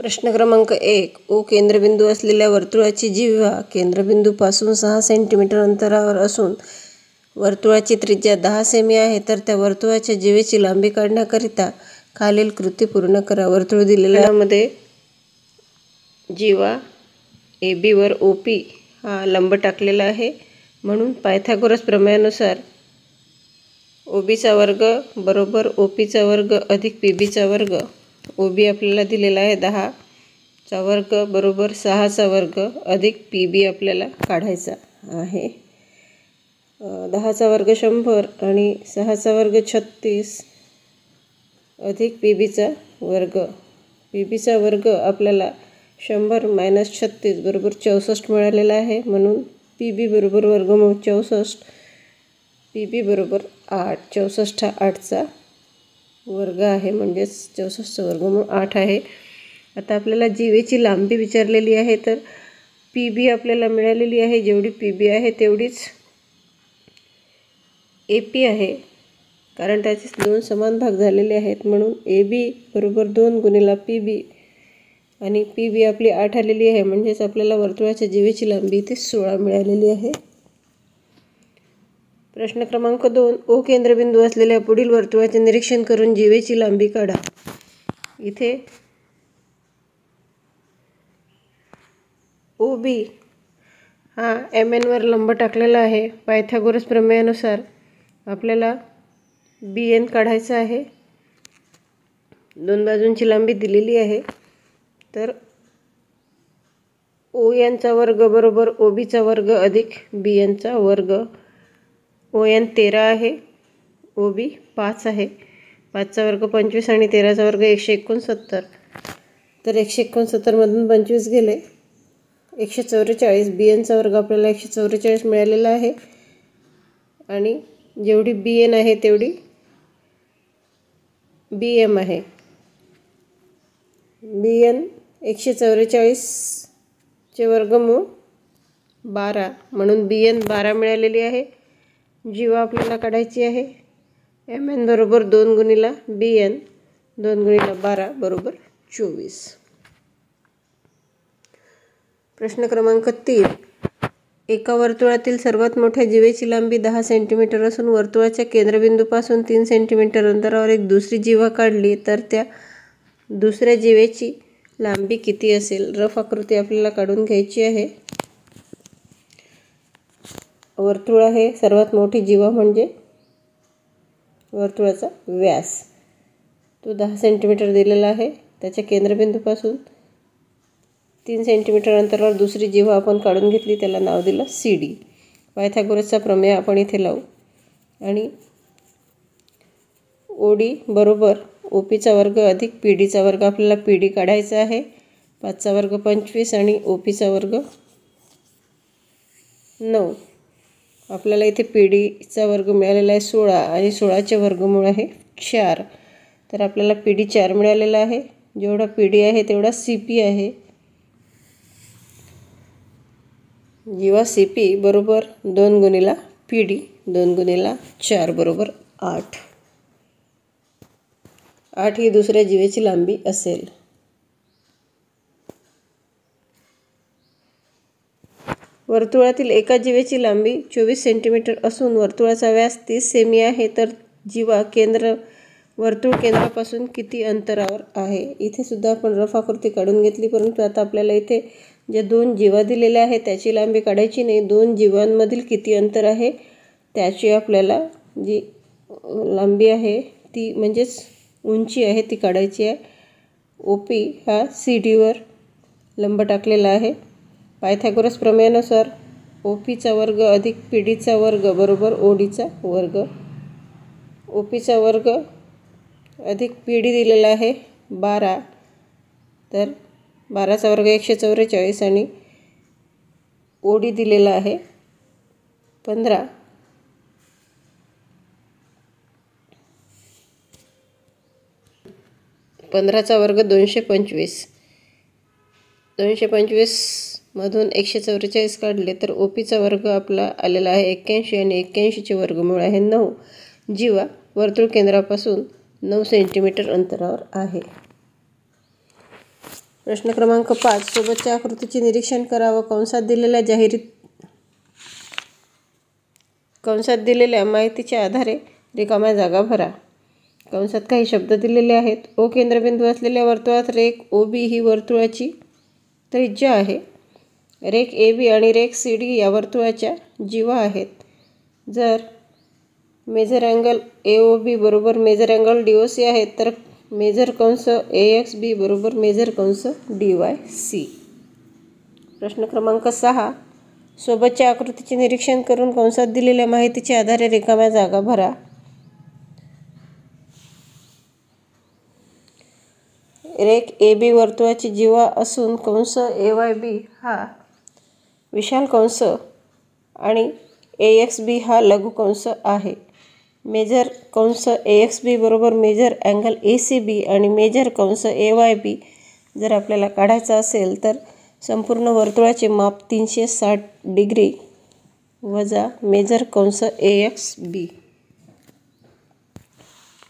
प्रश्न क्रमांक 1. ओ केंद्रबिंदू असलेल्या वर्तुळाची जिव्हा केंद्रबिंदूपासून 6 सेंटीमीटर अंतरावर असून वर्तुळाची त्रिज्या 10 सेमी आहे, तर त्या वर्तुळाच्या जिव्हेची लांबी काढण्याकरिता खालील कृती पूर्ण करा. वर्तुळ दिलेल्यामध्ये जिव्हा AB वर OP हा लंब टाकलेला आहे, म्हणून पायथागोरस प्रमेयानुसार OB चा वर्ग बरोबर OP चा वर्ग अधिक PB चा वर्ग. OB आपल्याला दिलेला आहे 10 चा वर्ग बरोबर 6 चा वर्ग अधिक PB आपल्याला काढायचा आहे. 10 चा वर्ग 100 आणि 6 चा वर्ग 36 अधिक PB चा वर्ग. PB चा वर्ग आपल्याला 100 - 36 बरोबर 64 मिळालेला आहे, म्हणून PB बरोबर वर्गमूळ 64. PB बरोबर 8. 64 हा 8चा वर्ग आहे, म्हणजेच 64चं वर्गमूळ 8 आहे. आता आपल्याला जिव्हेची लांबी विचारलेली आहे, तर PB आपल्याला मिळालेली आहे. जेवढी PB आहे तेवढीच AP आहे, कारण त्याचे 2 समान भाग झालेले आहेत, म्हणून AB बरोबर 2 गुणिले PB आणि PB आपली 8 आलेली आहे, म्हणजेच आपल्याला वर्तुळाच्या जिव्हेची लांबी इथे 16 मिळालेली आहे. प्रश्न क्रमांक 2. ओ केंद्रबिंदू असलेल्या पुढील वर्तुळाचे निरीक्षण करून जिव्हेची लांबी काढा. इथे OB हा MN वर लंब टाकलेला आहे. पायथागोरस प्रमेयानुसार आपल्याला BN काढायचा आहे. दोन बाजूंची लांबी दिलेली आहे, तर ON चा वर्ग बरोबर OB चा वर्ग अधिक BN चा वर्ग. ON 13 आहे, OB 5 आहे. 5 चा वर्ग 25 आणि 13 चा वर्ग 169. तर 169 मधून 25 गेले 144. BN चा वर्ग आपल्याला 144 मिळालेला आहे आणि जेवढी BN आहे तेवढी BM आहे. BN 144 चे वर्गमूळ 12, म्हणून BN 12 मिळालेली आहे. जिव्हा आपल्याला काढायची आहे. MN बरोबर 2 गुणिले BN. 2 गुणिले 12 बरोबर 24. प्रश्न क्रमांक 3. एका वर्तुळातील सर्वात मोठ्या जिव्हेची लांबी 10 सेंटीमीटर असून वर्तुळाच्या केंद्रबिंदूपासून 3 सेंटीमीटर अंतरावर एक दुसरी जिव्हा काढली, तर त्या दुसऱ्या जिव्हेची लांबी किती असेल? रफ आकृती आपल्याला काढून घ्यायची आहे. वर्तुळ आहे, सर्वात मोठी जिव्हा म्हणजे वर्तुळाचा व्यास, तो 10 सेंटीमीटर दिलेला आहे. त्याच्या केंद्रबिंदूपासून 3 सेंटीमीटर अंतरावर दुसरी जिव्हा आपण काढून घेतली, त्याला नाव दिलं CD. पायथागोरसचा प्रमेय आपण इथे लावू आणि OD बरोबर OP चा वर्ग अधिक PD चा वर्ग. आपल्याला PD काढायचा आहे. 5 चा वर्ग 25 आणि OP चा वर्ग 9. आपल्याला इथे PD चा वर्ग मिळालेला आहे 16 आणि 16चे वर्गमूळ आहे 4. तर आपल्याला PD 4 मिळालेला आहे. जेवढा PD आहे तेवढा CP आहे. जिव्हा CP बरोबर 2 गुणिले PD. 2 गुणिले 4 बरोबर 8. 8 ही दुसऱ्या जिव्हेची लांबी असेल. वर्तुळातील एका जिव्हेची लांबी 24 सेंटीमीटर असून वर्तुळाचा व्यास 30 सेमी आहे, तर जिव्हा वर्तुळ केंद्रापासून किती अंतरावर आहे? इथे सुद्धा आपण रफ आकृती काढून घेतली, परंतु आता आपल्याला इथे ज्या 2 जिव्हा दिलेल्या आहेत त्याची लांबी काढायची नाही. 2 जिव्हांमधील किती अंतर आहे त्याची आपल्याला जी लांबी आहे ती, म्हणजेच उंची आहे, ती काढायची आहे. OP हा CD वर लंब टाकलेला आहे. पायथागोरस प्रमेयानुसार OP चा वर्ग अधिक PD चा वर्ग बरोबर OD चा वर्ग. OP चा वर्ग अधिक PD दिलेला आहे 12, तर 12 चा वर्ग 144 आणि OD दिलेला आहे 15. 15 चा वर्ग 225. 225 मधून 144 काढले तर OP चा वर्ग आपला आलेला आहे 81 आणि 81चे वर्गमूळ आहे 9. जिव्हा वर्तुळ केंद्रापासून 9 सेंटीमीटर अंतरावर आहे. प्रश्न क्रमांक 5, सोबतच्या आकृतीचे निरीक्षण करा व कंसात दिलेल्या माहितीच्या आधारे रिकाम्या जागा भरा. कंसात काही शब्द दिलेले आहेत. ओ केंद्रबिंदू असलेल्या वर्तुळात रेख OB ही वर्तुळाची त्रिज्या आहे. रेख AB आणि रेख CD या वर्तुळाच्या जीवा आहेत. जर मेजर अँगल AOB बरोबर मेजर अँगल DOC आहेत तर मेजर कंस AXB बरोबर मेजर कंस DYC. प्रश्न क्रमांक 6, सोबतच्या आकृतीचे निरीक्षण करून कंसात दिलेल्या माहितीच्या आधारे रिकाम्या जागा भरा. रेख AB वर्तुळाची जीवा असून कंस AYB हा विशाल कंस आणि AXB हा लघु कंस आहे. मेजर कंस AXB बरोबर मेजर अँगल ACB आणि मेजर कंस AYB जर आपल्याला काढायचा असेल तर संपूर्ण वर्तुळाचे माप 360 डिग्री वजा मेजर कंस AXB.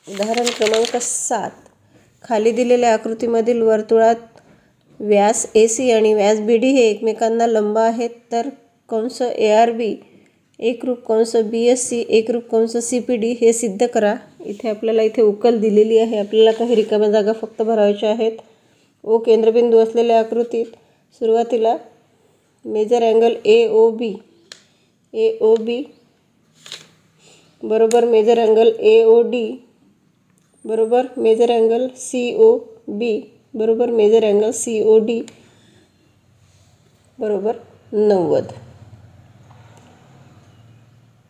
उदाहरण क्रमांक 7, खाली दिलेल्या आकृतीमधील वर्तुळात व्यास AC आणि व्यास BD हे एकमेकांना लंब आहेत तर कंस ARB एकरूप कंस BSC एकरूप कंस CPD हे सिद्ध करा. इथे आपल्याला उकल दिलेली आहे. आपल्याला काही रिकाम्या जागा फक्त भरायच्या आहेत. ओ केंद्रबिंदू असलेल्या आकृतीत सुरुवातीला मेजर अँगल AOB बरोबर मेजर अँगल AOD बरोबर मेजर अँगल COB बरोबर मेजर अँगल COD बरोबर 90.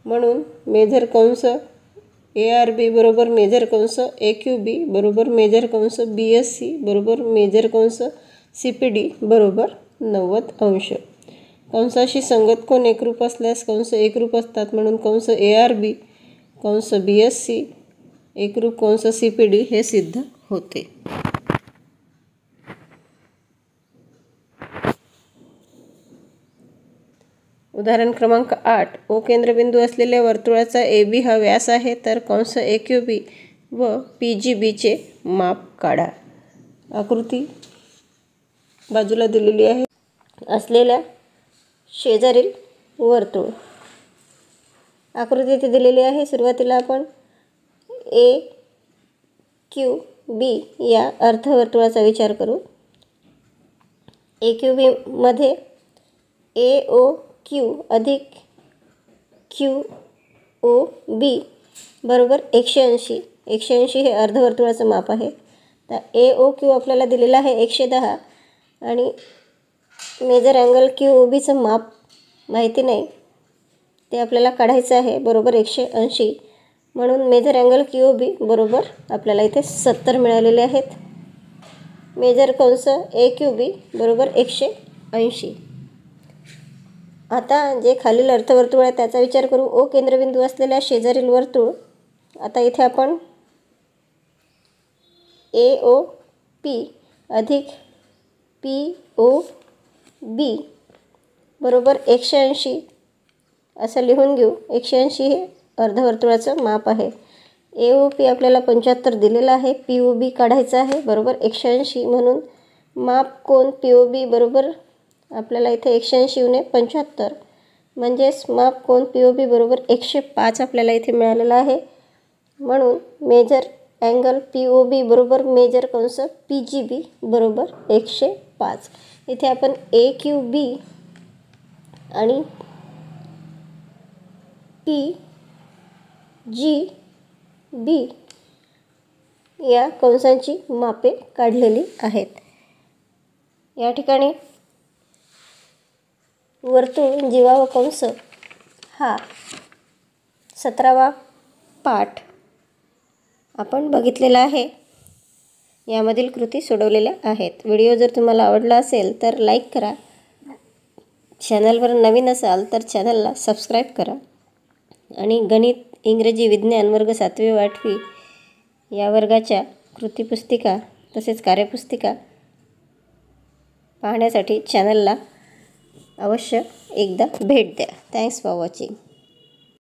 म्हणून मेजर कंस ARB बरोबर मेजर कंस AQB बरोबर मेजर कंस BSC बरोबर मेजर कंस CPD बरोबर 90 अंश. कंसाशी संगत कोण एकरूप असल्यास कंस एकरूप असतात म्हणून कंस ARB कंस BSC एकरूप कंस CPD हे सिद्ध होते. उदाहरण क्रमांक 8, ओ केंद्रबिंदू असलेल्या वर्तुळाचा AB हा व्यास आहे तर कंस AQB व PGBचे माप काढा. आकृती बाजूला दिलेली आहे. असलेल्या शेजारील वर्तुळ आकृती इथे दिलेली आहे. सुरुवातीला आपण AQB या अर्धवर्तुळाचा विचार करू. AQB मध्ये AOQ अधिक QOB बरोबर 180. 180 हे अर्धवर्तुळाचं माप आहे. तर AOQ आपल्याला दिलेला आहे 110 आणि मेजर अँगल QOBचं माप माहिती नाही, ते आपल्याला काढायचं आहे बरोबर 180. म्हणून मेजर अँगल QOB बरोबर आपल्याला इथे 70 मिळालेले आहेत. मेजर कंस AQB बरोबर 180. आता जे खालील अर्धवर्तुळ आहे त्याचा विचार करू. ओ केंद्रबिंदू असलेल्या शेजारील वर्तुळ. आता इथे आपण AOP अधिक POB बरोबर 180 असं लिहून घेऊ. 180 हे अर्धवर्तुळाचं माप आहे. AOP आपल्याला 75 दिलेला आहे. POB काढायचा आहे बरोबर 180. म्हणून माप कोन POB बरोबर आपल्याला इथे 180 ने 75 म्हणजेच माप कोन POB बरोबर 105 आपल्याला इथे मिळालेला आहे. म्हणून मेजर अँगल POB बरोबर मेजर कंस PGB बरोबर 105. इथे आपण AQB आणि PGB या कंसांची मापे काढलेली आहेत. या ठिकाणी वर्तुळ जीवा व कंस हा 17वा पाठ आपण बघितलेला आहे. यामधील कृती सोडवलेल्या आहेत. व्हिडिओ जर तुम्हाला आवडला असेल तर लाईक करा. चॅनलवर नवीन असाल तर चॅनलला सबस्क्राईब करा. आणि गणित, इंग्रजी, विज्ञान वर्ग 7वी व 8वी या वर्गाच्या कृतीपुस्तिका तसेच कार्यपुस्तिका पाहण्यासाठी चॅनलला अवश्य एकदा भेट द्या. Thanks for watching.